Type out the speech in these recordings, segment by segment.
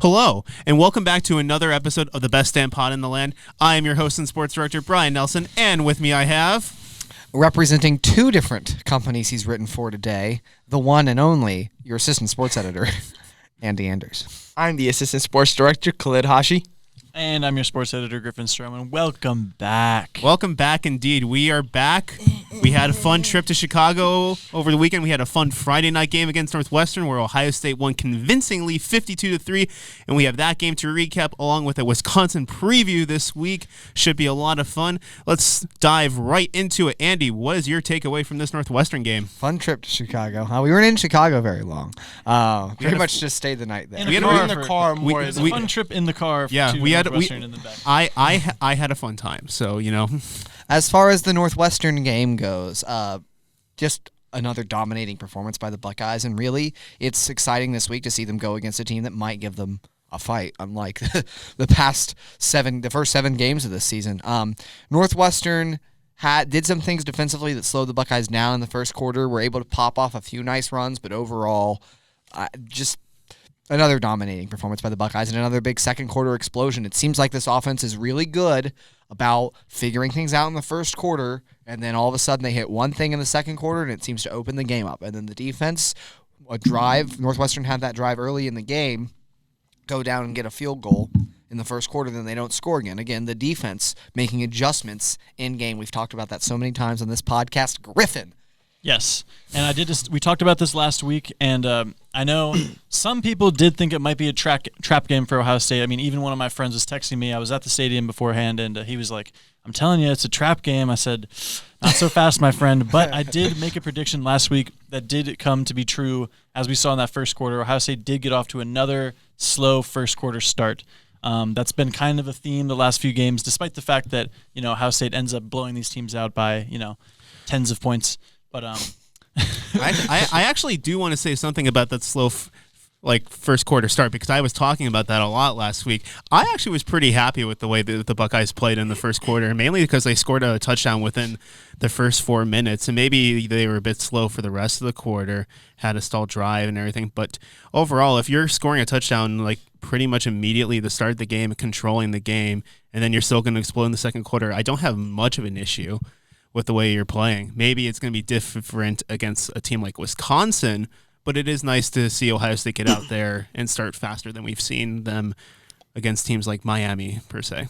Hello, and welcome back to another episode of the Best Damn Pod in the Land. I am your host and sports director, Brian Nelson, and with me I have... Representing two different companies he's written for today, the one and only, your assistant sports editor, Andy Anders. I'm the assistant sports director, Khalid Hashi. And I'm your sports editor, Griffin Stroman. Welcome back. Welcome back indeed. We are back. We had a fun trip to Chicago over the weekend. We had a fun Friday night game against Northwestern where Ohio State won convincingly 52-3. And we have that game to recap along with a Wisconsin preview this week. Should be a lot of fun. Let's dive right into it. Andy, what is your takeaway from this Northwestern game? Fun trip to Chicago. We weren't in Chicago very long. Pretty much just stayed the night there. We had in the car more. It was a fun trip in the car. Yeah, to we had Northwestern in the back. I had a fun time, so you know. As far as the Northwestern game goes, just another dominating performance by the Buckeyes, and really, it's exciting this week to see them go against a team that might give them a fight, unlike the first seven games of this season. Northwestern did some things defensively that slowed the Buckeyes down in the first quarter. Were able to pop off a few nice runs, but overall, just another dominating performance by the Buckeyes and another big second quarter explosion. It seems like this offense is really good about figuring things out in the first quarter, and then all of a sudden they hit one thing in the second quarter, and it seems to open the game up. And then the defense, a drive, Northwestern had that drive early in the game, go down and get a field goal in the first quarter, then they don't score again. Again, the defense making adjustments in game. We've talked about that so many times on this podcast. Griffin. Yes, and we talked about this last week, and I know some people did think it might be a trap game for Ohio State. I mean, even one of my friends was texting me. I was at the stadium beforehand, and he was like, I'm telling you, it's a trap game. I said, not so fast, my friend. But I did make a prediction last week that did come to be true. As we saw in that first quarter, Ohio State did get off to another slow first quarter start. That's been kind of a theme the last few games, despite the fact that, Ohio State ends up blowing these teams out by, tens of points. But I actually do want to say something about that slow first quarter start, because I was talking about that a lot last week. I actually was pretty happy with the way that the Buckeyes played in the first quarter, mainly because they scored a touchdown within the first 4 minutes, and maybe they were a bit slow for the rest of the quarter, had a stalled drive and everything. But overall, if you're scoring a touchdown pretty much immediately at the start of the game, controlling the game, and then you're still going to explode in the second quarter, I don't have much of an issue with the way you're playing. Maybe it's going to be different against a team like Wisconsin, but it is nice to see Ohio State get out there and start faster than we've seen them against teams like Miami, per se.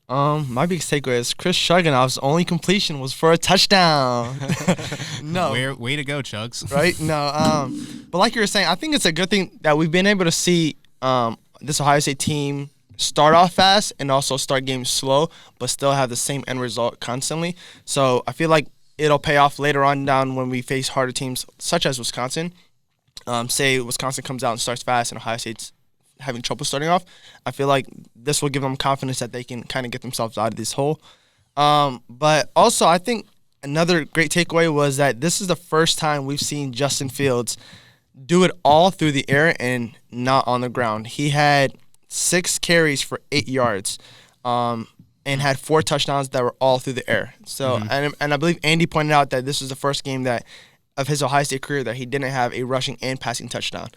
My biggest takeaway is Chris Chuganov's only completion was for a touchdown. No. Way to go, Chugs. Right? No. But like you were saying, I think it's a good thing that we've been able to see this Ohio State team start off fast and also start games slow, but still have the same end result constantly. So I feel like it'll pay off later on down when we face harder teams such as Wisconsin. Say Wisconsin comes out and starts fast and Ohio State's having trouble starting off. I feel like this will give them confidence that they can kind of get themselves out of this hole. But also I think another great takeaway was that this is the first time we've seen Justin Fields do it all through the air and not on the ground. He had 6 carries for 8 yards, and had 4 touchdowns that were all through the air. So, and I believe Andy pointed out that this was the first game of his Ohio State career that he didn't have a rushing and passing touchdown.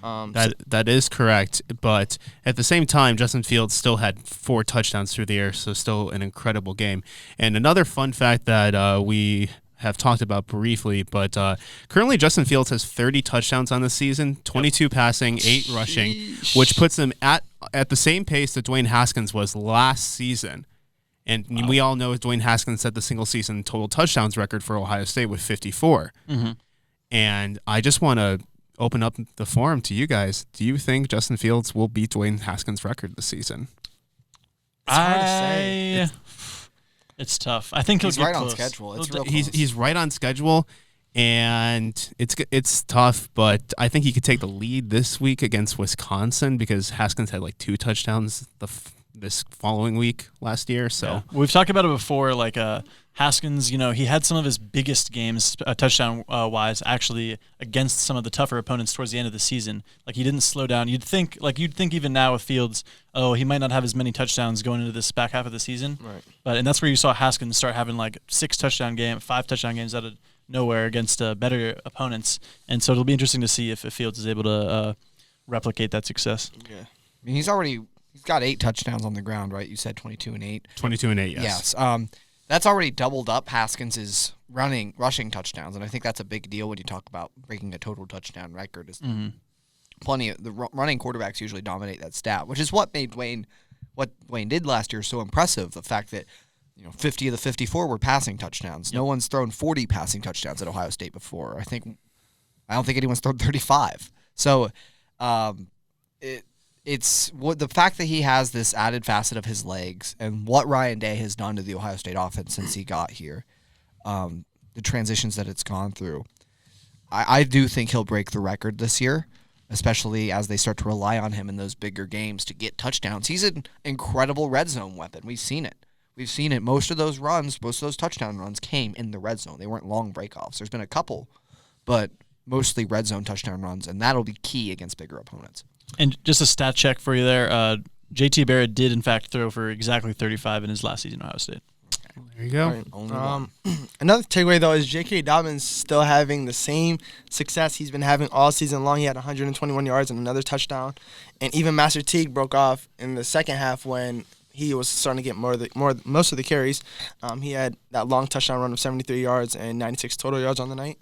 That is correct, but at the same time, Justin Fields still had 4 touchdowns through the air, so still an incredible game. And another fun fact that we have talked about briefly, but currently Justin Fields has 30 touchdowns on the season, 22 passing, 8 rushing, which puts him at the same pace that Dwayne Haskins was last season. And we all know Dwayne Haskins set the single-season total touchdowns record for Ohio State with 54. Mm-hmm. And I just want to open up the forum to you guys. Do you think Justin Fields will beat Dwayne Haskins' record this season? It's hard to say. It's tough. I think he's he'll right get on close. schedule. It's real close. He's right on schedule, and it's tough. But I think he could take the lead this week against Wisconsin because Haskins had 2 touchdowns this following week last year. So yeah. We've talked about it before. Haskins, he had some of his biggest games touchdown wise actually against some of the tougher opponents towards the end of the season. He didn't slow down. You'd think even now with Fields, he might not have as many touchdowns going into this back half of the season. Right. And that's where you saw Haskins start having 5 touchdown games out of nowhere against better opponents. And so it'll be interesting to see if Fields is able to replicate that success. Yeah. mean, he's got 8 touchdowns on the ground, right? You said 22 and 8. 22 and 8, yes. Yes. That's already doubled up Haskins' rushing touchdowns, and I think that's a big deal when you talk about breaking a total touchdown record. Is plenty of the running quarterbacks usually dominate that stat, which is what made what Wayne did last year so impressive. The fact that 50 of the 54 were passing touchdowns. Yep. No one's thrown 40 passing touchdowns at Ohio State before. I don't think anyone's thrown 35. So, it's the fact that he has this added facet of his legs and what Ryan Day has done to the Ohio State offense since he got here, the transitions that it's gone through. I do think he'll break the record this year, especially as they start to rely on him in those bigger games to get touchdowns. He's an incredible red zone weapon. We've seen it. Most of those touchdown runs came in the red zone. They weren't long breakoffs. There's been a couple, but mostly red zone touchdown runs, and that'll be key against bigger opponents. And just a stat check for you there. J.T. Barrett did, in fact, throw for exactly 35 in his last season at Ohio State. There you go. Right. Another takeaway, though, is J.K. Dobbins still having the same success he's been having all season long. He had 121 yards and another touchdown. And even Master Teague broke off in the second half when he was starting to get most of the carries. He had that long touchdown run of 73 yards and 96 total yards on the night.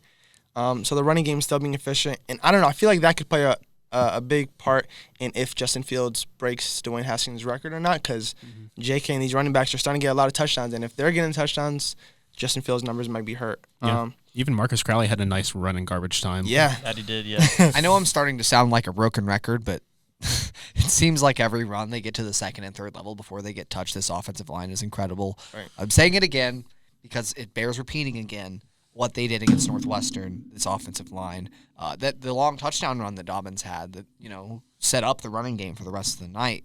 So the running game is still being efficient. And I don't know, I feel like that could play a big part in if Justin Fields breaks Dwayne Haskins' record or not, because J.K. and these running backs are starting to get a lot of touchdowns. And if they're getting touchdowns, Justin Fields' numbers might be hurt. Yeah. Even Marcus Crowley had a nice run in garbage time. Yeah. That he did, yeah. I know I'm starting to sound like a broken record, but it seems like every run they get to the second and third level before they get touched. This offensive line is incredible. Right. I'm saying it again because it bears repeating again. What they did against Northwestern, this offensive line, that the long touchdown run that Dobbins had that set up the running game for the rest of the night,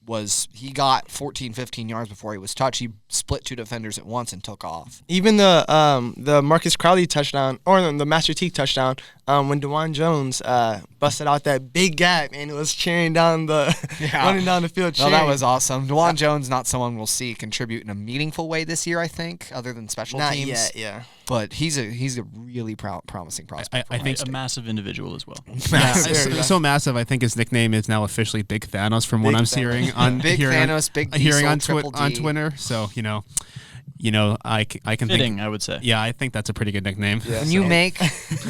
was he got 14, 15 yards before he was touched. He split 2 defenders at once and took off. Even the Marcus Crowley touchdown, or the Master Teague touchdown, when DeJuan Jones busted out that big gap and it was cheering down running down the field cheering. No, that was awesome. DeJuan Jones, not someone we'll see contribute in a meaningful way this year, I think, other than special teams. Not yet, yeah. But he's a really promising prospect. I think a massive individual as well. So massive. I think his nickname is now officially Big Thanos, from what I'm hearing on Big Thanos, Big hearing on Triple D. on Twitter. So I can Fitting, think. I would say. Yeah, I think that's a pretty good nickname. Yeah, When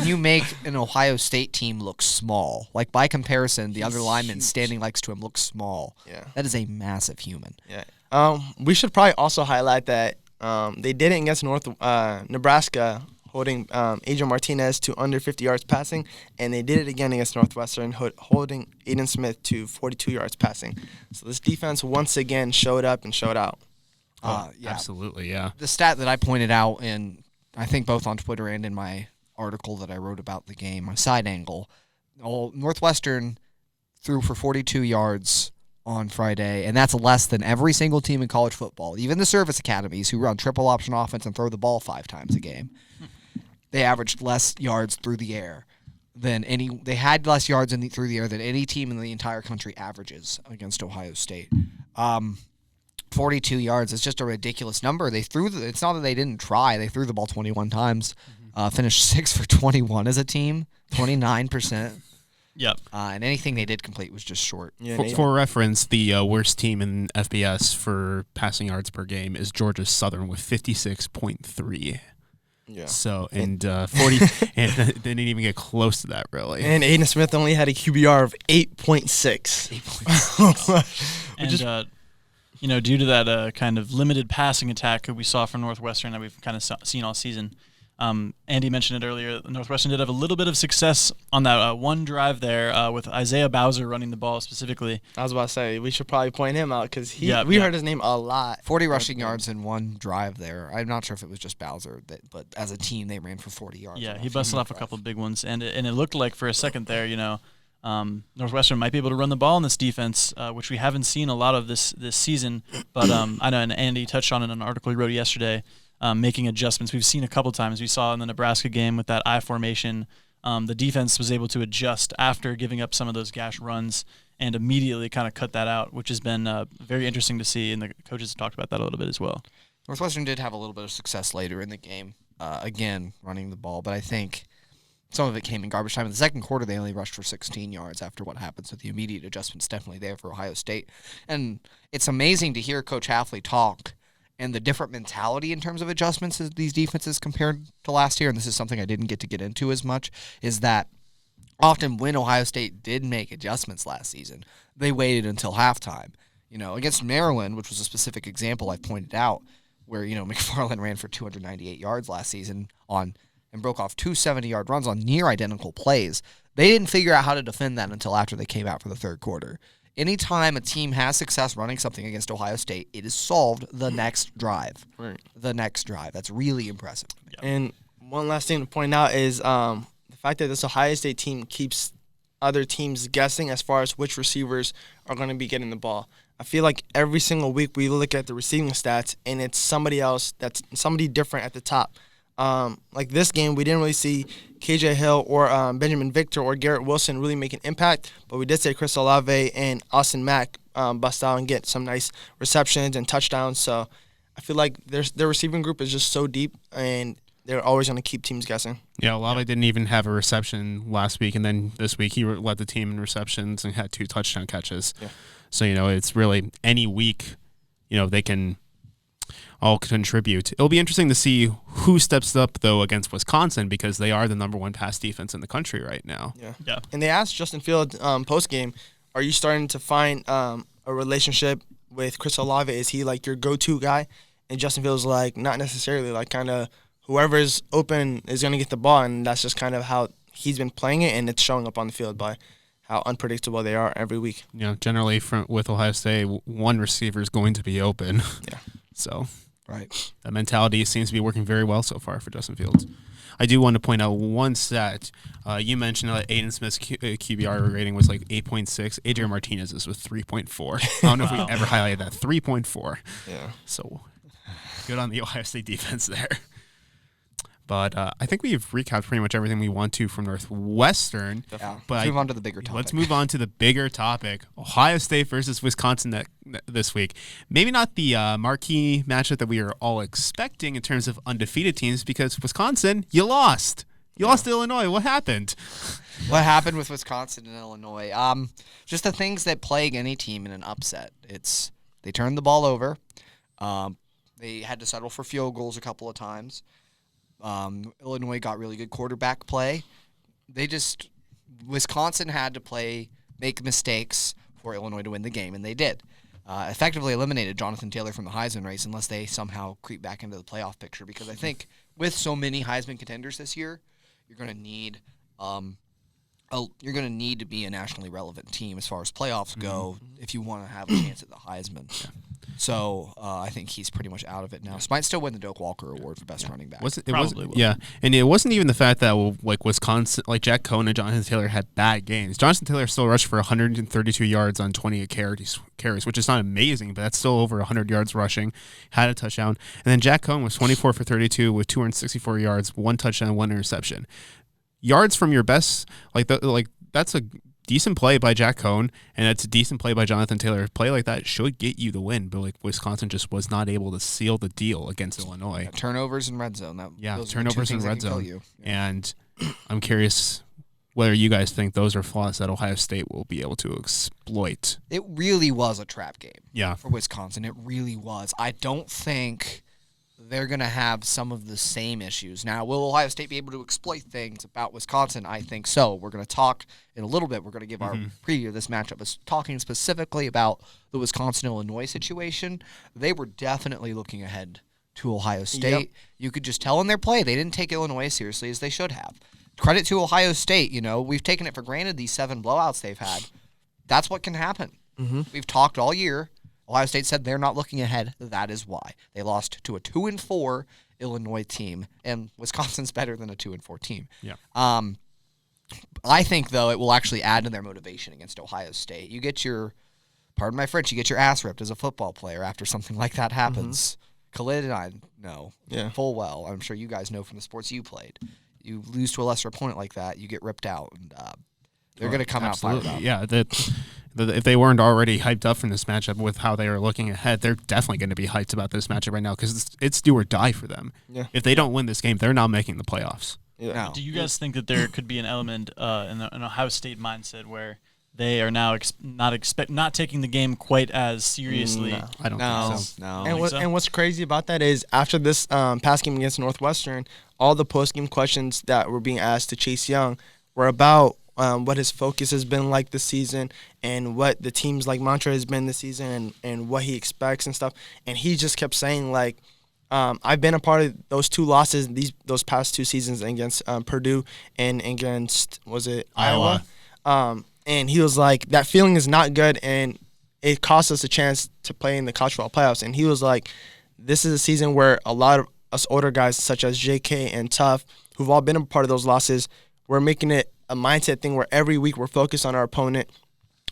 you make an Ohio State team look small, like by comparison, the other lineman standing next to him looks small. Yeah. That is a massive human. Yeah. We should probably also highlight that they did it against Nebraska, holding Adrian Martinez to under 50 yards passing, and they did it again against Northwestern, holding Aiden Smith to 42 yards passing. So this defense once again showed up and showed out. Yeah. Absolutely, yeah. The stat that I pointed out in, I think both on Twitter and in my article that I wrote about the game, my side angle, Northwestern threw for 42 yards on Friday, and that's less than every single team in college football, even the service academies who run triple option offense and throw the ball 5 times a game. They averaged less yards through the air than they had less yards through the air than any team in the entire country averages against Ohio State. 42 yards is just a ridiculous number. It's not that they didn't try. They threw the ball 21 times, finished 6 for 21 as a team, 29%. Yep. And anything they did complete was just short. Yeah, For reference, the worst team in FBS for passing yards per game is Georgia Southern with 56.3. Yeah. So, and 40, and they didn't even get close to that, really. And Aiden Smith only had a QBR of 8.6. And, due to that kind of limited passing attack that we saw from Northwestern that we've kind of seen all season, Andy mentioned it earlier, Northwestern did have a little bit of success on that one drive there with Isaiah Bowser running the ball specifically. I was about to say, we should probably point him out because we heard his name a lot. 40 rushing yards in one drive there. I'm not sure if it was just Bowser, but as a team, they ran for 40 yards. Yeah, he busted off a couple of big ones. And it looked like for a second there, Northwestern might be able to run the ball in this defense, which we haven't seen a lot of this season. But I know, and Andy touched on it in an article he wrote yesterday, making adjustments. We've seen a couple times. We saw in the Nebraska game with that I formation, the defense was able to adjust after giving up some of those gash runs and immediately kind of cut that out, which has been very interesting to see, and the coaches have talked about that a little bit as well. Northwestern did have a little bit of success later in the game, again, running the ball, but I think some of it came in garbage time. In the second quarter, they only rushed for 16 yards after what happened. So the immediate adjustment's definitely there for Ohio State. And it's amazing to hear Coach Hafley talk and the different mentality in terms of adjustments of these defenses compared to last year. And this is something I didn't get to get into as much, is that often when Ohio State did make adjustments last season, they waited until halftime. Against Maryland, which was a specific example I pointed out, where, McFarland ran for 298 yards last season and broke off 2 70-yard runs on near identical plays. They didn't figure out how to defend that until after they came out for the third quarter. Anytime a team has success running something against Ohio State, it is solved the next drive. Right. The next drive. That's really impressive. Yeah. And one last thing to point out is the fact that this Ohio State team keeps other teams guessing as far as which receivers are going to be getting the ball. I feel like every single week we look at the receiving stats, and it's somebody else that's somebody different at the top. Like this game, we didn't really see KJ Hill or Benjamin Victor or Garrett Wilson really make an impact, but we did see Chris Olave and Austin Mack bust out and get some nice receptions and touchdowns. So I feel like their receiving group is just so deep, and they're always going to keep teams guessing. Yeah, Olave didn't even have a reception last week, and then this week he led the team in receptions and had 2 touchdown catches. Yeah. So, it's really any week, they can all contribute. It'll be interesting to see who steps up, though, against Wisconsin, because they are the number 1 pass defense in the country right now. Yeah. And they asked Justin Fields post-game, are you starting to find a relationship with Chris Olave? Is he like your go-to guy? And Justin Fields like, not necessarily, like kind of whoever's open is going to get the ball, and that's just kind of how he's been playing it, and it's showing up on the field by how unpredictable they are every week. Generally with Ohio State, one receiver is going to be open. Yeah. So Right. that mentality seems to be working very well so far for Justin Fields. I do want to point out one stat. You mentioned that Aiden Smith's QBR rating was like 8.6. Adrian Martinez's was 3.4. I don't know if we ever highlighted that. 3.4. Yeah. So good on the Ohio State defense there. But I think we've recapped pretty much everything we want to from Northwestern. Yeah. But Let's move on to the bigger topic. Let's move on to the bigger topic. Ohio State versus Wisconsin this week. Maybe not the marquee matchup that we are all expecting in terms of undefeated teams, because Wisconsin, you lost. You lost to Illinois. What happened? What happened with Wisconsin and Illinois? Just the things that plague any team in an upset. It's they turned the ball over. They had to settle for field goals a couple of times. Illinois got really good quarterback play. Wisconsin had to make mistakes for Illinois to win the game, and they did. Effectively eliminated Jonathan Taylor from the Heisman race unless they somehow creep back into the playoff picture, because I think with so many Heisman contenders this year, you're going to need to be a nationally relevant team as far as playoffs go if you want to have a chance at the Heisman. Yeah. So I think he's pretty much out of it now. So might still win the Doak Walker Award for best running back. Yeah, and it wasn't even the fact that Wisconsin, Jack Cohn and Jonathan Taylor had bad games. Jonathan Taylor still rushed for 132 yards on 28 carries, which is not amazing, but that's still over 100 yards rushing. Had a touchdown, and then Jack Cohn was 24 for 32 with 264 yards, 1 touchdown, 1 interception. Yards from your best, that's a decent play by Jack Cohn, and it's a decent play by Jonathan Taylor. A play like that should get you the win, but Wisconsin just was not able to seal the deal against Illinois. Turnovers in red zone. Turnovers in red zone. Yeah. And I'm curious whether you guys think those are flaws that Ohio State will be able to exploit. It really was a trap game for Wisconsin. It really was. I don't think they're going to have some of the same issues. Now, will Ohio State be able to exploit things about Wisconsin? I think so. We're going to talk in a little bit. We're going to give our preview of this matchup. Talking specifically about the Wisconsin-Illinois situation, they were definitely looking ahead to Ohio State. Yep. You could just tell in their play they didn't take Illinois as seriously as they should have. Credit to Ohio State. We've taken it for granted these 7 blowouts they've had. That's what can happen. Mm-hmm. We've talked all year. Ohio State said they're not looking ahead. That is why. They lost to a 2-4 Illinois team, and Wisconsin's better than a 2-4 team. Yeah. I think, though, it will actually add to their motivation against Ohio State. You get pardon my French, you get your ass ripped as a football player after something like that happens. Khalid and I know full well. I'm sure you guys know from the sports you played. You lose to a lesser opponent like that, you get ripped out, and they're going to come out fired up. Yeah, if they weren't already hyped up from this matchup with how they are looking ahead, they're definitely going to be hyped about this matchup right now, because it's do or die for them. Yeah. If they don't win this game, they're not making the playoffs. Yeah. No. Do you guys think that there could be an element in an Ohio State mindset where they are now not taking the game quite as seriously? No. I don't think so. No. And, so? and what's crazy about that is after this past game against Northwestern, all the post-game questions that were being asked to Chase Young were about what his focus has been like this season and what the team's like mantra has been this season and what he expects and stuff. And he just kept saying like, I've been a part of those two losses those past 2 seasons against Purdue and against Iowa. And he was like, that feeling is not good, and it cost us a chance to play in the college football playoffs. And he was like, this is a season where a lot of us older guys, such as JK and Tuff, who've all been a part of those losses, we're making it a mindset thing where every week we're focused on our opponent.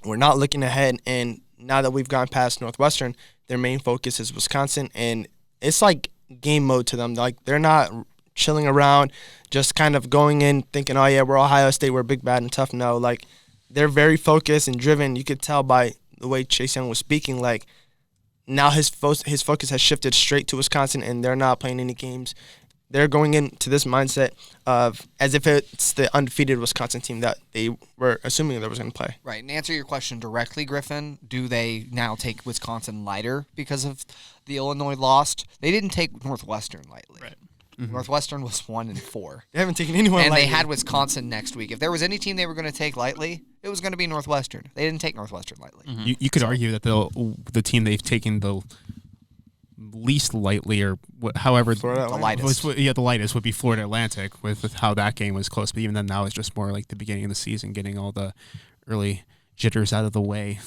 We're not looking ahead. And now that we've gone past Northwestern, their main focus is Wisconsin. And it's like game mode to them. Like, they're not chilling around, just kind of going in thinking, oh, yeah, we're Ohio State, we're big, bad, and tough. No, like, they're very focused and driven. You could tell by the way Chase Young was speaking, like, now his focus has shifted straight to Wisconsin, and they're not playing any games. They're going into this mindset of as if it's the undefeated Wisconsin team that they were assuming they was going to play. Right. And answer your question directly, Griffin, do they now take Wisconsin lighter because of the Illinois loss? They didn't take Northwestern lightly. Right. Mm-hmm. Northwestern was 1-4. They haven't taken anyone And lightly. they had Wisconsin next week. If there was any team they were going to take lightly, it was going to be Northwestern. They didn't take Northwestern lightly. Mm-hmm. You could argue that the team they've taken the least lightly, or however Florida The Atlantic. lightest. the lightest would be Florida Atlantic with how that game was close. But even then, now it's just more like the beginning of the season, getting all the early jitters out of the way.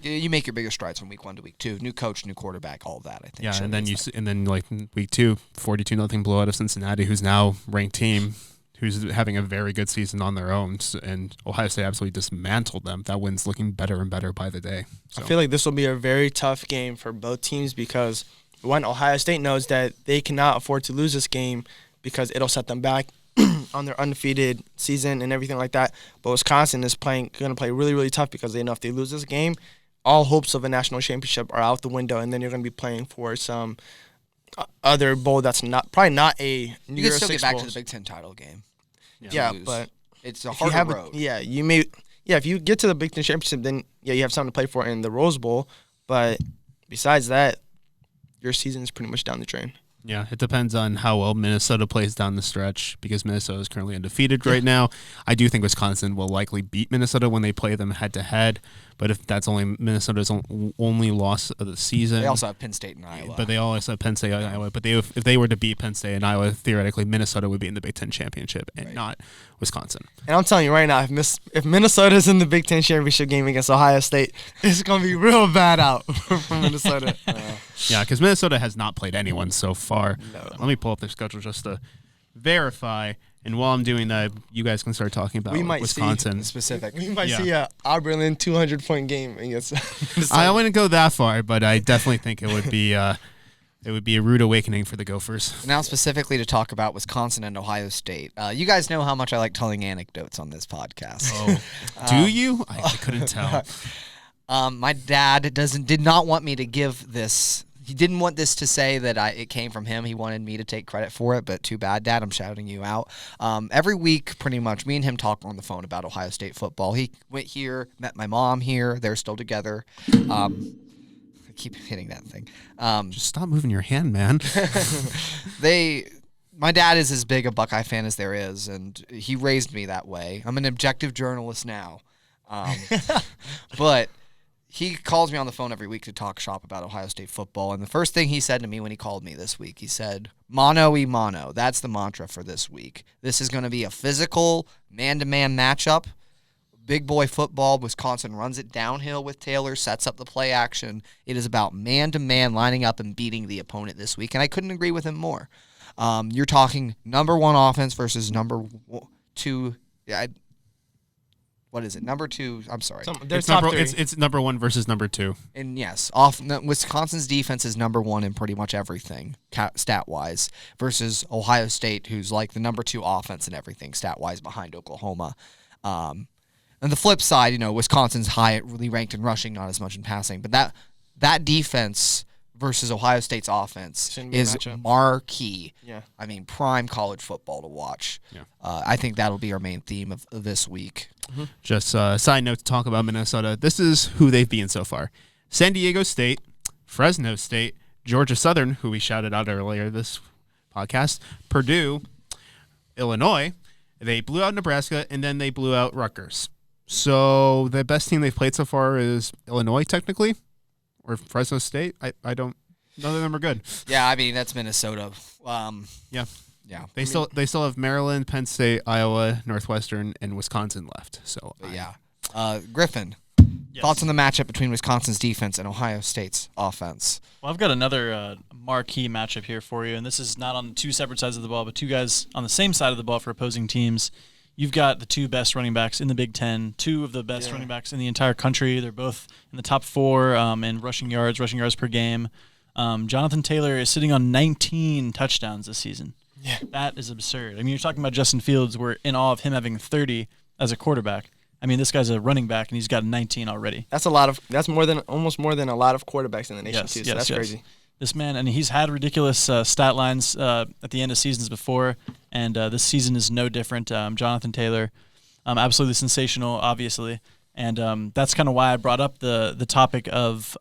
You make your bigger strides from week 1 to week 2. New coach, new quarterback, all of that, I think. Yeah, should and then raise that. and then like week 2, 42-0 blowout of Cincinnati, who's now ranked team, who's having a very good season on their own, and Ohio State absolutely dismantled them. That win's looking better and better by the day. So. I feel like this will be a very tough game for both teams because, one, Ohio State knows that they cannot afford to lose this game because it'll set them back on their undefeated season and everything like that. But Wisconsin is going to play really, really tough because they know if they lose this game, all hopes of a national championship are out the window, and then you're going to be playing for some other bowl that's probably not a New You can Year's still get Six back bowl. to the Big Ten title game. Yeah, lose. but It's a if you harder have road. if you get to the Big Ten championship, then you have something to play for in the Rose Bowl. But besides that, your season is pretty much down the drain. Yeah, it depends on how well Minnesota plays down the stretch because Minnesota is currently undefeated right now. I do think Wisconsin will likely beat Minnesota when they play them head-to-head, but if that's only Minnesota's only loss of the season. They also have Penn State and Iowa. But they also have Penn State and Iowa. But if they were to beat Penn State and Iowa, theoretically, Minnesota would be in the Big Ten championship and not Wisconsin. And I'm telling you right now, if Minnesota's in the Big Ten championship game against Ohio State, it's going to be real bad out for Minnesota. Yeah, because Minnesota has not played anyone so far. Let me pull up their schedule just to verify. And while I'm doing that, you guys can start talking about We might Wisconsin. specific. We might Yeah. see a Oberlin 200-point game against Minnesota. I wouldn't go that far, but I definitely think it would be a rude awakening for the Gophers. Now specifically to talk about Wisconsin and Ohio State. You guys know how much I like telling anecdotes on this podcast. Oh, do you? I couldn't tell. My dad did not want me to give this. He didn't want this to say that it came from him. He wanted me to take credit for it, but too bad, Dad. I'm shouting you out. Every week, pretty much, me and him talk on the phone about Ohio State football. He went here, met my mom here. They're still together. I keep hitting that thing. Just stop moving your hand, man. My dad is as big a Buckeye fan as there is, and he raised me that way. I'm an objective journalist now. But he calls me on the phone every week to talk shop about Ohio State football. And the first thing he said to me when he called me this week, he said, "Mono e mono." That's the mantra for this week. This is going to be a physical, man-to-man matchup. Big boy football. Wisconsin runs it downhill with Taylor, sets up the play action. It is about man-to-man lining up and beating the opponent this week. And I couldn't agree with him more. You're talking number one offense versus number two. What is it? Number two. I'm sorry. It's number one versus number two. And yes, Wisconsin's defense is number one in pretty much everything, stat-wise, versus Ohio State, who's like the number two offense in everything, stat-wise, behind Oklahoma. And the flip side, Wisconsin's really ranked in rushing, not as much in passing. But that defense versus Ohio State's offense It's gonna be a is matchup. marquee. Yeah. I mean, prime college football to watch. Yeah. I think that'll be our main theme of this week. Just a side note to talk about Minnesota. This is who they've beaten so far: San Diego State, Fresno State, Georgia Southern, who we shouted out earlier this podcast, Purdue, Illinois. They blew out Nebraska, and then they blew out Rutgers. So the best team they've played so far is Illinois, technically, or Fresno State. I don't. None of them are good. Yeah, I mean that's Minnesota. Yeah. Yeah, They still have Maryland, Penn State, Iowa, Northwestern, and Wisconsin left. So but yeah. Griffin, Yes. thoughts on the matchup between Wisconsin's defense and Ohio State's offense? Well, I've got another marquee matchup here for you, and this is not on two separate sides of the ball, but two guys on the same side of the ball for opposing teams. You've got the two best running backs in the Big Ten, two of the best running backs in the entire country. They're both in the top 4 in rushing yards per game. Jonathan Taylor is sitting on 19 touchdowns this season. Yeah. That is absurd. I mean, you're talking about Justin Fields. We're in awe of him having 30 as a quarterback. I mean, this guy's a running back, and he's got 19 already. That's almost more than a lot of quarterbacks in the nation too. So that's crazy. This man, and he's had ridiculous stat lines at the end of seasons before, and this season is no different. Jonathan Taylor, absolutely sensational, obviously, and that's kind of why I brought up the topic of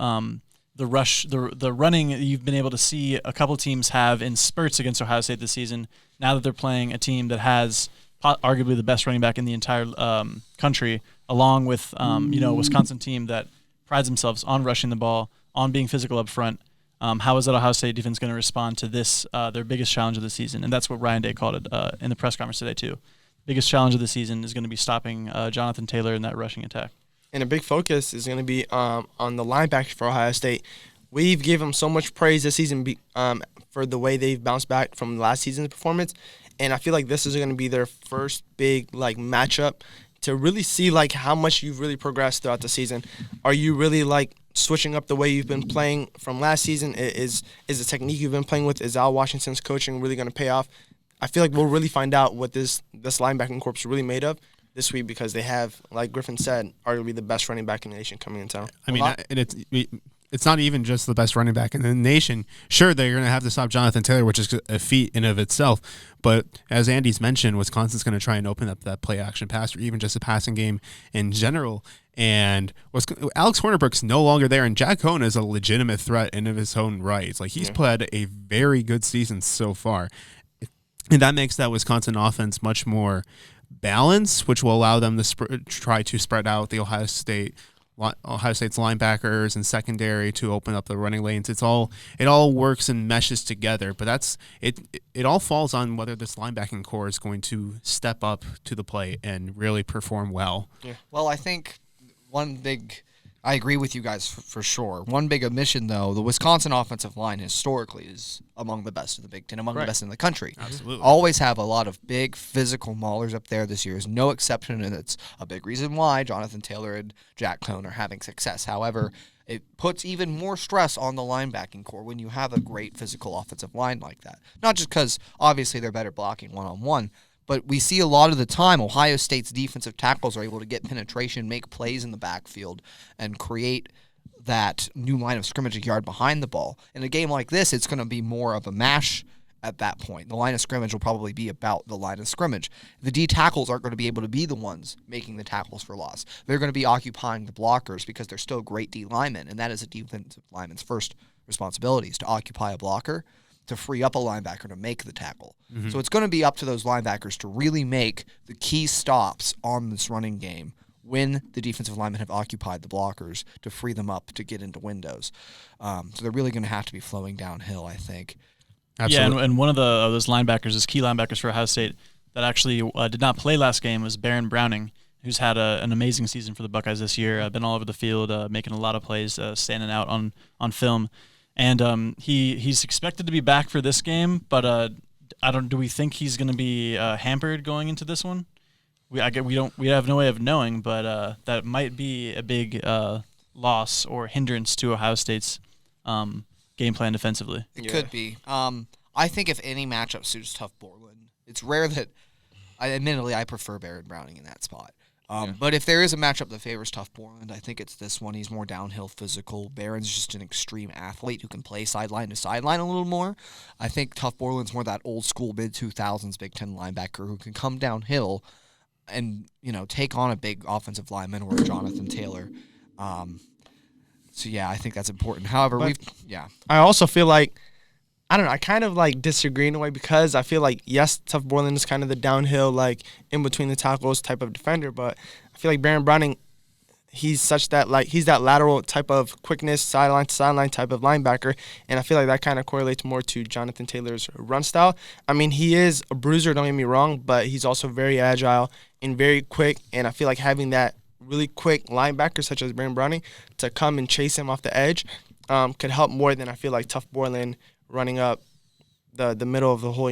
the rush, the running that you've been able to see a couple teams have in spurts against Ohio State this season. Now that they're playing a team that has arguably the best running back in the entire country, along with a Wisconsin team that prides themselves on rushing the ball, on being physical up front. How is that Ohio State defense going to respond to this, their biggest challenge of the season? And that's what Ryan Day called it in the press conference today, too. Biggest challenge of the season is going to be stopping Jonathan Taylor in that rushing attack. And a big focus is going to be on the linebackers for Ohio State. We've given them so much praise this season for the way they've bounced back from last season's performance, and I feel like this is going to be their first big matchup to really see how much you've really progressed throughout the season. Are you really switching up the way you've been playing from last season? Is the technique you've been playing with, is Al Washington's coaching really going to pay off? I feel like we'll really find out what this linebacking corps is really made of this week, because they have, like Griffin said, arguably the best running back in the nation coming in town. I mean, and it's not even just the best running back in the nation. Sure, they're going to have to stop Jonathan Taylor, which is a feat in of itself. But as Andy's mentioned, Wisconsin's going to try and open up that play-action pass, or even just a passing game in general. And Alex Hornibrook's no longer there, and Jack Cohn is a legitimate threat in of his own right. He's played a very good season so far. And that makes that Wisconsin offense much more balanced, which will allow them to try to spread out the Ohio State's linebackers and secondary to open up the running lanes. It all works and meshes together, but that's it. It all falls on whether this linebacking core is going to step up to the plate and really perform well. Yeah. Well, I think I agree with you guys for sure. One big omission, though, the Wisconsin offensive line historically is among the best of the Big Ten, among the best in the country. Absolutely. Always have a lot of big physical maulers up there. This year is no exception, and it's a big reason why Jonathan Taylor and Jack Cohn are having success. However, it puts even more stress on the linebacking core when you have a great physical offensive line like that. Not just because, obviously, they're better blocking one-on-one, but we see a lot of the time Ohio State's defensive tackles are able to get penetration, make plays in the backfield, and create that new line of scrimmage a yard behind the ball. In a game like this, it's going to be more of a mash at that point. The line of scrimmage will probably be about the line of scrimmage. The D tackles aren't going to be able to be the ones making the tackles for loss. They're going to be occupying the blockers because they're still great D linemen, and that is a defensive lineman's first responsibility, is to occupy a blocker, to free up a linebacker to make the tackle. Mm-hmm. So it's going to be up to those linebackers to really make the key stops on this running game when the defensive linemen have occupied the blockers to free them up to get into windows. So they're really going to have to be flowing downhill, I think. Absolutely. Yeah, and one of those linebackers, those key linebackers for Ohio State that actually did not play last game was Baron Browning, who's had an amazing season for the Buckeyes this year. Been all over the field, making a lot of plays, standing out on film. And he's expected to be back for this game, but do we think he's going to be hampered going into this one? We have no way of knowing, but that might be a big loss or hindrance to Ohio State's game plan defensively. It could be. I think if any matchup suits Tough Borland, it's rare that. Admittedly, I prefer Baron Browning in that spot. But if there is a matchup that favors Tough Borland, I think it's this one. He's more downhill physical. Barron's just an extreme athlete who can play sideline to sideline a little more. I think Tough Borland's more that old school mid-2000s Big Ten linebacker who can come downhill and, take on a big offensive lineman or a Jonathan Taylor. So, yeah, I think that's important. However, I also feel like, I don't know, I kind of disagree in a way because I feel like, yes, Tough Borland is kind of the downhill, in between the tackles type of defender, but I feel like Baron Browning, he's such that, he's that lateral type of quickness, sideline to sideline type of linebacker, and I feel like that kind of correlates more to Jonathan Taylor's run style. I mean, he is a bruiser, don't get me wrong, but he's also very agile and very quick, and I feel like having that really quick linebacker such as Baron Browning to come and chase him off the edge could help more than I feel like Tough Borland running up the middle of the hole,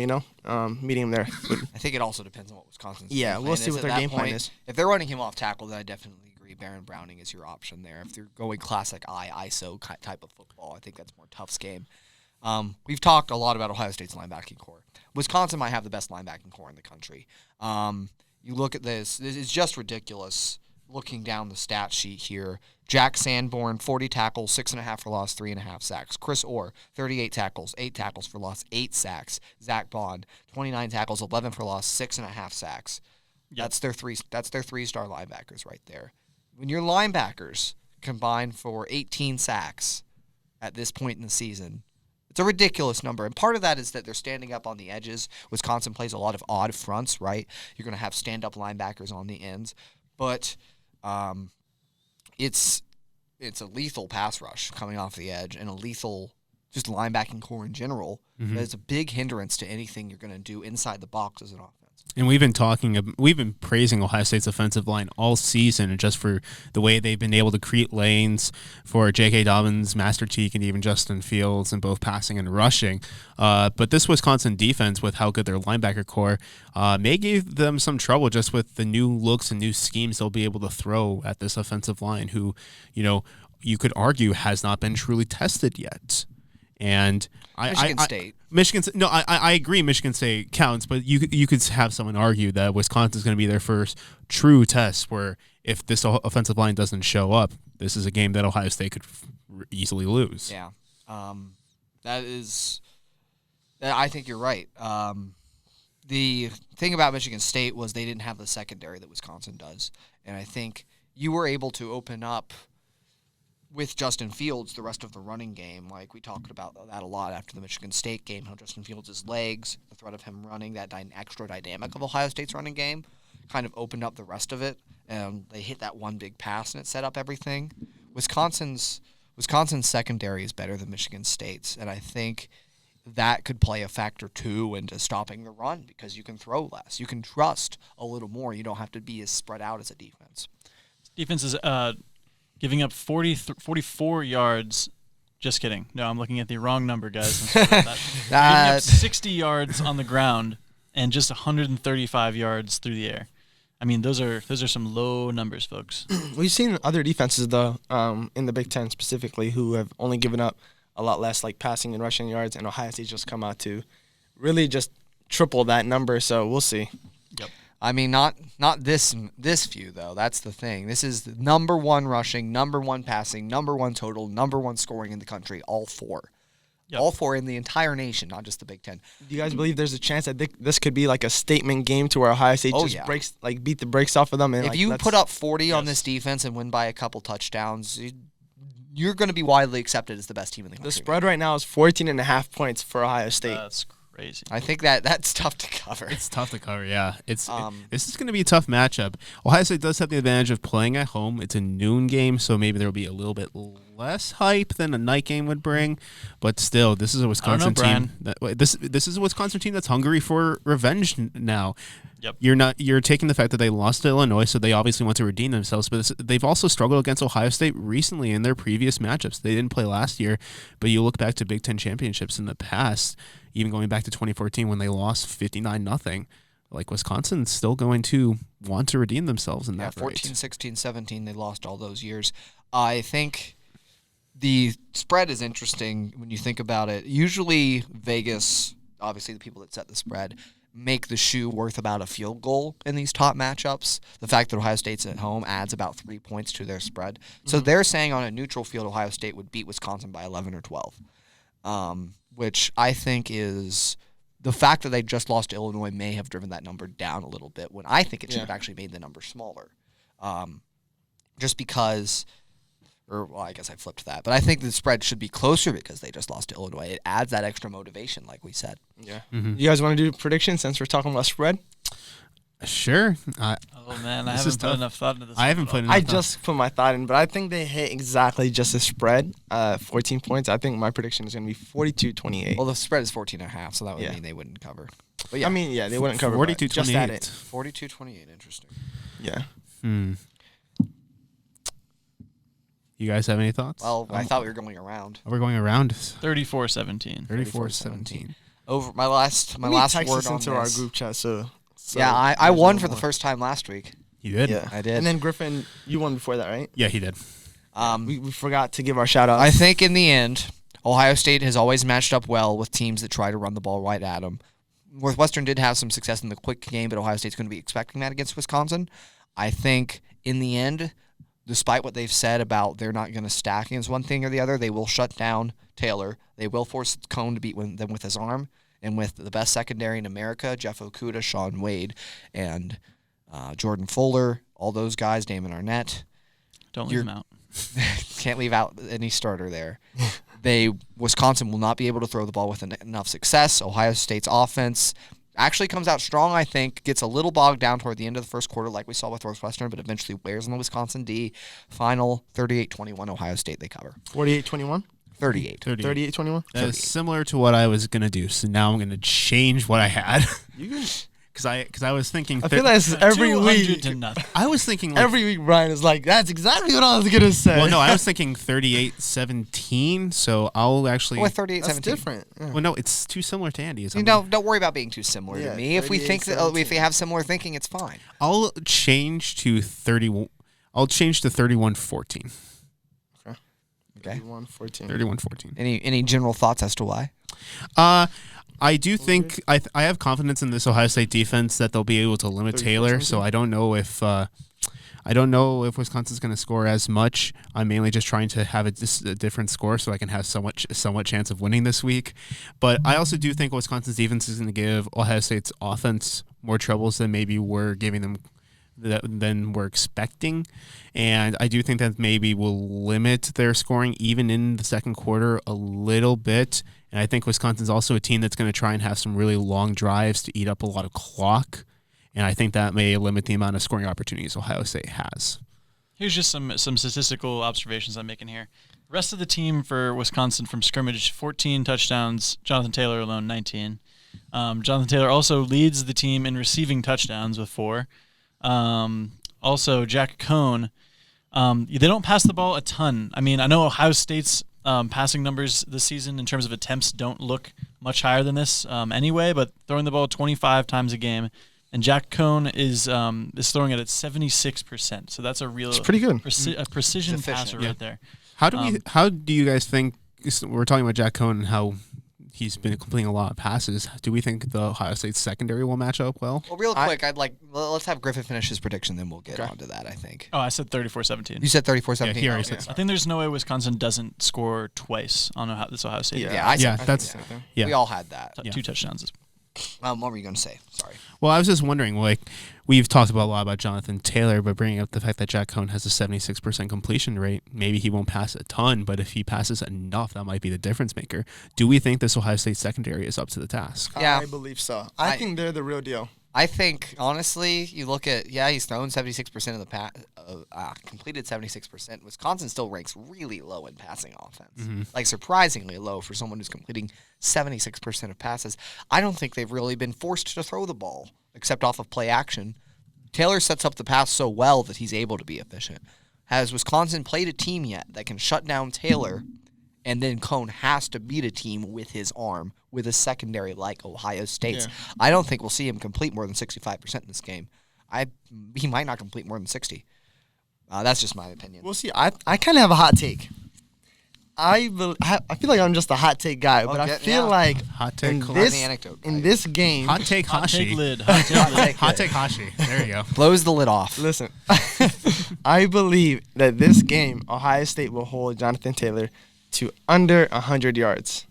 meeting him there. I think it also depends on what Wisconsin's Yeah, game we'll plan see is what at their that game plan point. is. If they're running him off tackle, then I definitely agree. Baron Browning is your option there. If they're going classic ISO type of football, I think that's more Tough's game. We've talked a lot about Ohio State's linebacking core. Wisconsin might have the best linebacking core in the country. You look at this is just ridiculous. Looking down the stat sheet here, Jack Sanborn, 40 tackles, 6.5 for loss, 3.5 sacks. Chris Orr, 38 tackles, 8 tackles for loss, 8 sacks. Zach Bond, 29 tackles, 11 for loss, 6.5 sacks. Yep. That's their 3-star linebackers right there. When your linebackers combine for 18 sacks at this point in the season, it's a ridiculous number. And part of that is that they're standing up on the edges. Wisconsin plays a lot of odd fronts, right? You're going to have stand-up linebackers on the ends. But it's a lethal pass rush coming off the edge and a lethal just linebacking core in general. Mm-hmm. That is a big hindrance to anything you're going to do inside the box as an offense. And we've been praising Ohio State's offensive line all season, and just for the way they've been able to create lanes for J.K. Dobbins, Master Teague, and even Justin Fields in both passing and rushing. But this Wisconsin defense, with how good their linebacker core, may give them some trouble just with the new looks and new schemes they'll be able to throw at this offensive line, who, you could argue has not been truly tested yet. And Michigan State. I agree Michigan State counts, but you could have someone argue that Wisconsin's going to be their first true test where if this offensive line doesn't show up, this is a game that Ohio State could easily lose. Yeah. I think you're right. The thing about Michigan State was they didn't have the secondary that Wisconsin does. And I think you were able to open up with Justin Fields, the rest of the running game. Like, we talked about that a lot after the Michigan State game, how Justin Fields' legs, the threat of him running, that extra dynamic of Ohio State's running game kind of opened up the rest of it. And they hit that one big pass, and it set up everything. Wisconsin's secondary is better than Michigan State's, and I think that could play a factor, too, into stopping the run because you can throw less. You can trust a little more. You don't have to be as spread out as a defense. Defense is giving up 44 yards. Just kidding. No, I'm looking at the wrong number, guys. I'm sorry about that. Giving up 60 yards on the ground and just 135 yards through the air. I mean, those are some low numbers, folks. We've seen other defenses, though, in the Big Ten specifically, who have only given up a lot less, like passing and rushing yards, and Ohio State's just come out to really just triple that number. So we'll see. Yep. I mean, not this few, though. That's the thing. This is the number one rushing, number one passing, number one total, number one scoring in the country, all four. Yep. All four in the entire nation, not just the Big Ten. Do you guys believe there's a chance that this could be like a statement game to where Ohio State beat the brakes off of them? And if you put up 40 on this defense and win by a couple touchdowns, you're going to be widely accepted as the best team in the country. The spread right now is 14.5 points for Ohio State. That's crazy. I think that's tough to cover. It's tough to cover, yeah. This is going to be a tough matchup. Ohio State does have the advantage of playing at home. It's a noon game, so maybe there will be a little bit less hype than a night game would bring. But still, this is a Wisconsin team. This is a Wisconsin team that's hungry for revenge now. Yep. You're taking the fact that they lost to Illinois, so they obviously want to redeem themselves. But they've also struggled against Ohio State recently in their previous matchups. They didn't play last year, but you look back to Big Ten championships in the past, even going back to 2014 when they lost 59-0. Like, Wisconsin's still going to want to redeem themselves in that 14, 16, 17, they lost all those years. I think the spread is interesting when you think about it. Usually Vegas, obviously the people that set the spread, make the shoe worth about a field goal in these top matchups. The fact that Ohio State's at home adds about 3 points to their spread. So they're saying on a neutral field, Ohio State would beat Wisconsin by 11 or 12, which I think is the fact that they just lost to Illinois may have driven that number down a little bit when I think it should have actually made the number smaller. Just because, I guess I flipped that, but I think the spread should be closer because they just lost to Illinois. It adds that extra motivation, like we said. Yeah. You guys want to do predictions since we're talking about spread? Sure. Oh man, I haven't put enough thought into this. I haven't put enough I thought. just put my thought in, but I think they hit exactly just the spread, 14 points. I think my prediction is going to be 42-28. Well, the spread is 14.5, so that would Yeah. mean they wouldn't cover. But yeah, I mean, they wouldn't cover 42 just at it. 42-28, interesting. Yeah. You guys have any thoughts? Well, I thought we were going around. We're going around 34-17. 34-17. Over my last Let me last text word this on into this. our group chat. So Yeah, I there's won no for the more. first time last week. You did? Yeah, I did. And then Griffin, you won before that, right? Yeah, he did. We forgot to give our shout out. I think in the end, Ohio State has always matched up well with teams that try to run the ball right at them. Northwestern did have some success in the quick game, but Ohio State's going to be expecting that against Wisconsin. I think in the end, despite what they've said about they're not going to stack against one thing or the other, they will shut down Taylor. They will force Cone to beat them with his arm. And with the best secondary in America, Jeff Okuda, Sean Wade, and Jordan Fuller, all those guys, Damon Arnett. Don't leave them out. Can't leave out any starter there. Wisconsin will not be able to throw the ball with enough success. Ohio State's offense actually comes out strong, I think, gets a little bogged down toward the end of the first quarter like we saw with Northwestern, but eventually wears on the Wisconsin D. Final 38-21, Ohio State, they cover. 48-21? 38. 38-21? That is similar to what I was going to do, so now I'm going to change what I had. You can. Because I was thinking... I feel like this is every 200 week. to nothing. I was thinking... Like, Every week, Brian is like, that's exactly what I was going to say. well, no, I was thinking 38-17, so I'll actually... With 38-17. That's different. Yeah. Well, no, it's too similar to Andy. Don't worry about being too similar Yeah, to me. If we think that, 38-17. if we have similar thinking, it's fine. I'll change to 30... I'll change to 31-14. Okay. 31-14. 31-14. Any general thoughts as to why? I do think I have confidence in this Ohio State defense that they'll be able to limit Taylor. So I don't know if Wisconsin's going to score as much. I'm mainly just trying to have a different score so I can have somewhat chance of winning this week. But I also do think Wisconsin's defense is going to give Ohio State's offense more troubles than maybe we're giving them than we're expecting. And I do think that maybe will limit their scoring even in the second quarter a little bit. And I think Wisconsin's also a team that's going to try and have some really long drives to eat up a lot of clock. And I think that may limit the amount of scoring opportunities Ohio State has. Here's just some statistical observations I'm making here. Rest of the team for Wisconsin from scrimmage, 14 touchdowns. Jonathan Taylor alone, 19. Jonathan Taylor also leads the team in receiving touchdowns with 4. Also, Jack Cohn, they don't pass the ball a ton. I mean, I know Ohio State's passing numbers this season in terms of attempts don't look much higher than this anyway, but throwing the ball 25 times a game. And Jack Cohn is throwing it at 76%. So that's a real It's pretty good. a precision It's efficient. passer Yeah. right there. How do you guys think, we're talking about Jack Cohn and how he's been completing a lot of passes. Do we think the Ohio State secondary will match up well? Well, real quick, let's have Griffin finish his prediction, then we'll get onto that, I think. Oh, I said 34-17. You said 34-17? Yeah, he already said I think there's no way Wisconsin doesn't score twice on this Ohio State. Yeah, I said that's yeah. We all had that. Yeah. 2 touchdowns. What were you going to say? Sorry. Well, I was just wondering, like, we've talked about a lot about Jonathan Taylor, but bringing up the fact that Jack Cohn has a 76% completion rate, maybe he won't pass a ton, but if he passes enough, that might be the difference maker. Do we think this Ohio State secondary is up to the task? Yeah. I believe so. I think they're the real deal. I think, honestly, you look at, he's thrown 76% of the pass, completed 76%. Wisconsin still ranks really low in passing offense. Like, surprisingly low for someone who's completing 76% of passes. I don't think they've really been forced to throw the ball, except off of play action. Taylor sets up the pass so well that he's able to be efficient. Has Wisconsin played a team yet that can shut down Taylor, and then Cone has to beat a team with his arm, with a secondary like Ohio State's? Yeah. I don't think we'll see him complete more than 65% in this game. He might not complete more than 60. That's just my opinion. We'll see. I kind of have a hot take. I feel like I'm just a hot take guy, but I feel like Hot take. in Colette. this game, Hot take Hot Hashi. take lid. Hot take lid. Hot take Hashi. There you go. Blows the lid off. listen, I believe that this game, Ohio State will hold Jonathan Taylor to under 100 yards.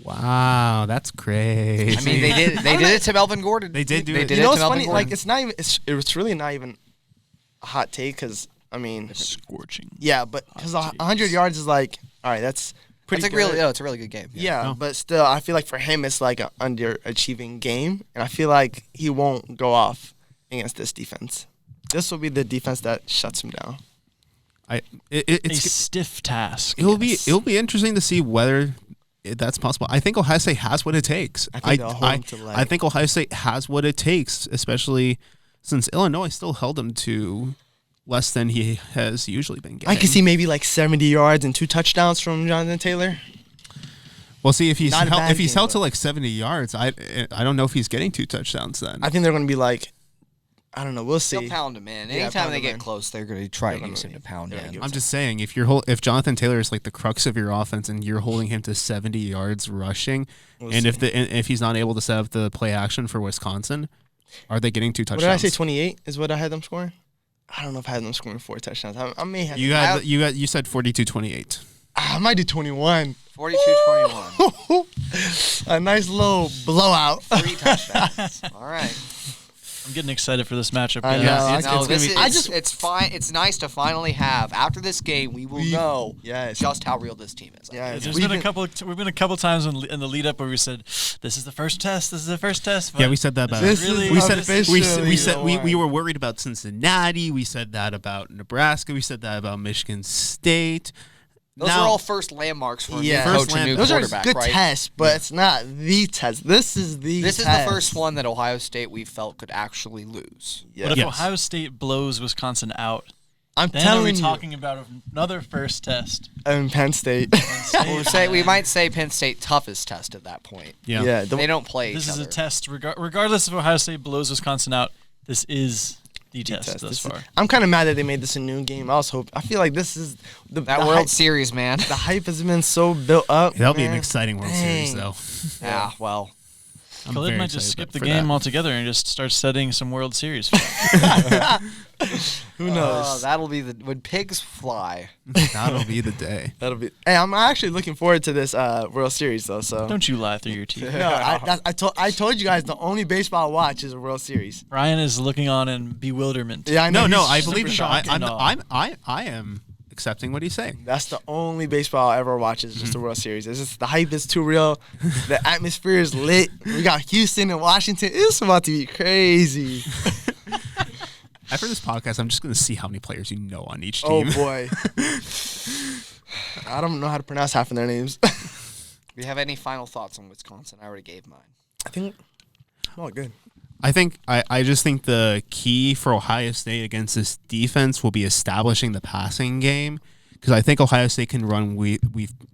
Wow, that's crazy. I mean, they did it to Melvin Gordon. They did do They it. did You it know to what's Melvin funny? Gordon. Like, it's not even. It's really not even a hot take because I mean, Scorching. yeah, but because Hot 100 yards is like, all right, that's pretty it's good. it's a really good game. Yeah, No. but still, I feel like for him, it's like an underachieving game, and I feel like he won't go off against this defense. This will be the defense that shuts him down. A It's stiff task. it'll be interesting to see whether that's possible. I think Ohio State has what it takes. I think they'll hold him to, like- I think Ohio State has what it takes, especially since Illinois still held him to less than he has usually been getting. I could see maybe like 70 yards and 2 touchdowns from Jonathan Taylor. Well, see if he's Not a bad if he's game, held to but- like 70 yards, I don't know if he's getting 2 touchdowns then. I think they're going to be like, I don't know. We'll see. They'll pound him in. Yeah, Anytime pound they him get in. close, they're going to try They're and gonna use him to pound they're gonna in. give I'm just saying if Jonathan Taylor is like the crux of your offense and you're holding him to 70 yards rushing, We'll and see. if he's not able to set up the play action for Wisconsin, are they getting 2 What touchdowns? did I say? 28 is what I had them scoring. I don't know if I had them scoring 4 touchdowns. I may have. You said 42-28. I might do 21. 42-21. A nice little blowout. 3 touchdowns. All right. I'm getting excited for this matchup. I guys. know. It's No, gonna this be- is, it's fine. It's nice to finally have. After this game, we will know Yes. just how real this team is. Yeah. There's We've been a couple. We've been a couple times in the lead up where we said, "This is the first test. This is the first test." Yeah, we said that about This really- is we said officially we said the we one. were worried about Cincinnati. We said that about Nebraska. We said that about Michigan State. Those Now- are all first landmarks for a Yeah. new First coach and new Those are quarterback, good right? tests, but it's not the test. This is the This is test. the first one that Ohio State we felt could actually lose. Yeah. What if Yes. Ohio State blows Wisconsin out? I'm Then are we telling you. talking about another first test? Penn State. We might say Penn State toughest test at that point. Yeah. yeah. They don't play This each is other. a test. Regardless if Ohio State blows Wisconsin out, this is the test test. thus This is- far. I'm kind of mad that they made this a new game. I feel like this is the That the World hype, Series, man. the hype has been so built up. That'll be an man. exciting World Series, Dang. though. Yeah, well, I'm Khalid very might just excited skip the for game that. altogether and just start studying some World Series. Who knows? that'll be when pigs fly. That'll be the day. That'll be. Hey, I'm actually looking forward to this World Series though. So Don't you lie through your teeth. no, I told you guys the only baseball I watch is a World Series. Ryan is looking on in bewilderment. Yeah, I know. No, he's I super believe it. shocked and awe. I am accepting what he's saying. That's the only baseball I ever watch is just the World Series. It's just the hype is too real. The atmosphere is lit. We got Houston and Washington. It's about to be crazy. After this podcast, I'm just going to see how many players you know on each Oh team. boy. I don't know how to pronounce half of their names. Do you have any final thoughts on Wisconsin? I already gave mine. I think I'm all good. I just think the key for Ohio State against this defense will be establishing the passing game, because I think Ohio State can run.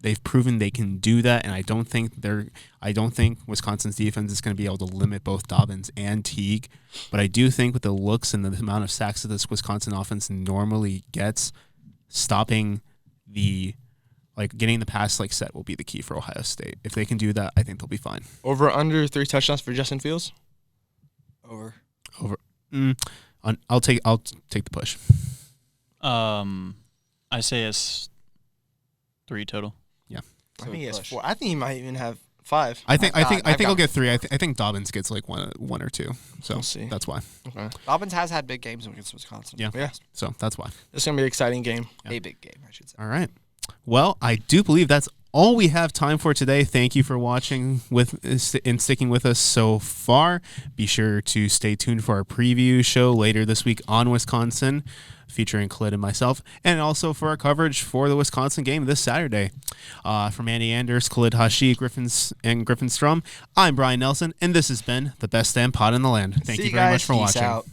They've proven they can do that, and I don't think Wisconsin's defense is going to be able to limit both Dobbins and Teague. But I do think with the looks and the amount of sacks that this Wisconsin offense normally gets, stopping getting the pass set will be the key for Ohio State. If they can do that, I think they'll be fine. Over under 3 touchdowns for Justin Fields. Over. I'll take the push. I say it's 3 total. I think he has 4. I think he might even have 5. I think I've I'll got- get 3. I think Dobbins gets one or 2. So We'll see. that's why. Okay. Dobbins has had big games against Wisconsin. Yeah. Yeah. So that's why. This is gonna be an exciting game. A big game, I should say. All right. Well, I do believe that's all we have time for today. Thank you for watching and sticking with us so far. Be sure to stay tuned for our preview show later this week on Wisconsin, featuring Khalid and myself, and also for our coverage for the Wisconsin game this Saturday. From Andy Anders, Khalid Hashi, Griffin Strum, I'm Brian Nelson, and this has been the best damn pod in the land. Thank See you you very guys. much for Peace watching. out.